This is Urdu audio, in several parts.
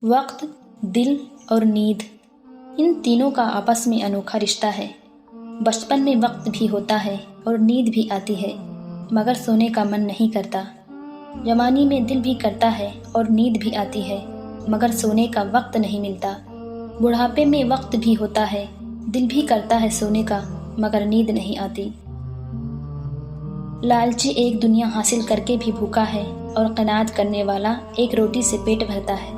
وقت، دل اور نیند، ان تینوں کا آپس میں انوکھا رشتہ ہے۔ بچپن میں وقت بھی ہوتا ہے اور نیند بھی آتی ہے، مگر سونے کا من نہیں کرتا۔ جوانی میں دل بھی کرتا ہے اور نیند بھی آتی ہے، مگر سونے کا وقت نہیں ملتا۔ بڑھاپے میں وقت بھی ہوتا ہے، دل بھی کرتا ہے سونے کا، مگر نیند نہیں آتی۔ لالچی ایک دنیا حاصل کر کے بھی بھوکا ہے، اور قناعت کرنے والا ایک روٹی سے پیٹ بھرتا ہے۔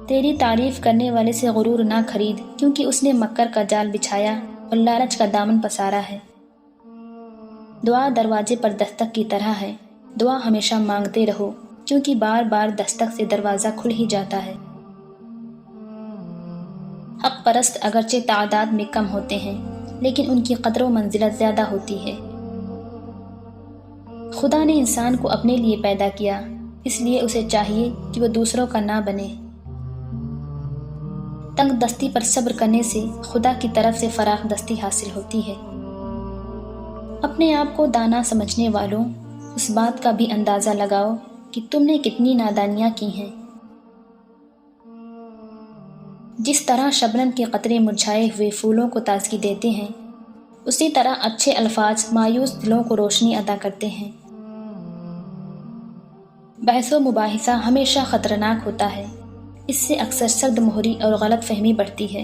تیری تعریف کرنے والے سے غرور نہ خرید، کیونکہ اس نے مکر کا جال بچھایا اور لالچ کا دامن پسارا ہے۔ دعا دروازے پر دستک کی طرح ہے، دعا ہمیشہ مانگتے رہو، کیونکہ بار بار دستک سے دروازہ کھل ہی جاتا ہے۔ حق پرست اگرچہ تعداد میں کم ہوتے ہیں، لیکن ان کی قدر و منزلت زیادہ ہوتی ہے۔ خدا نے انسان کو اپنے لیے پیدا کیا، اس لیے اسے چاہیے کہ وہ دوسروں کا نہ بنے۔ تنگ دستی پر صبر کرنے سے خدا کی طرف سے فراخ دستی حاصل ہوتی ہے۔ اپنے آپ کو دانا سمجھنے والوں، اس بات کا بھی اندازہ لگاؤ کہ تم نے کتنی نادانیاں کی ہیں۔ جس طرح شبنم کے قطرے مرجھائے ہوئے پھولوں کو تازگی دیتے ہیں، اسی طرح اچھے الفاظ مایوس دلوں کو روشنی عطا کرتے ہیں۔ بحث و مباحثہ ہمیشہ خطرناک ہوتا ہے، اس سے اکثر سرد مہری اور غلط فہمی بڑھتی ہے۔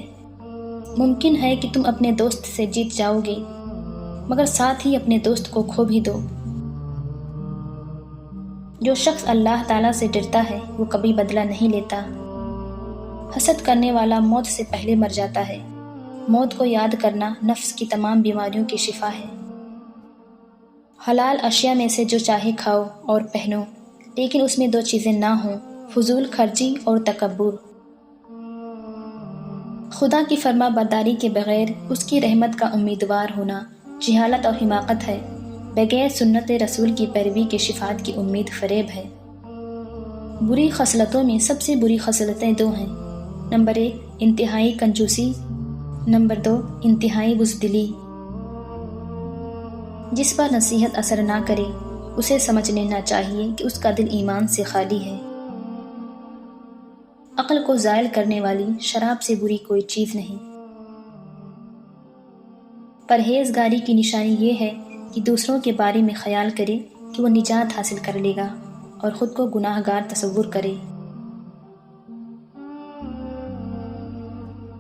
ممکن ہے کہ تم اپنے دوست سے جیت جاؤ گے، مگر ساتھ ہی اپنے دوست کو کھو بھی دو۔ جو شخص اللہ تعالیٰ سے ڈرتا ہے وہ کبھی بدلہ نہیں لیتا۔ حسد کرنے والا موت سے پہلے مر جاتا ہے۔ موت کو یاد کرنا نفس کی تمام بیماریوں کی شفا ہے۔ حلال اشیاء میں سے جو چاہے کھاؤ اور پہنو، لیکن اس میں دو چیزیں نہ ہوں: فضول خرچی اور تکبر۔ خدا کی فرما برداری کے بغیر اس کی رحمت کا امیدوار ہونا جہالت اور حماقت ہے۔ بغیر سنت رسول کی پیروی کے شفاعت کی امید فریب ہے۔ بری خصلتوں میں سب سے بری خصلتیں دو ہیں: نمبر 1 انتہائی کنجوسی، نمبر 2 انتہائی بزدلی۔ جس پر نصیحت اثر نہ کرے اسے سمجھ لینا چاہیے کہ اس کا دل ایمان سے خالی ہے۔ عقل کو زائل کرنے والی شراب سے بری کوئی چیز نہیں۔ پرہیزگاری کی نشانی یہ ہے کہ دوسروں کے بارے میں خیال کرے کہ وہ نجات حاصل کر لے گا، اور خود کو گناہ گار تصور کرے۔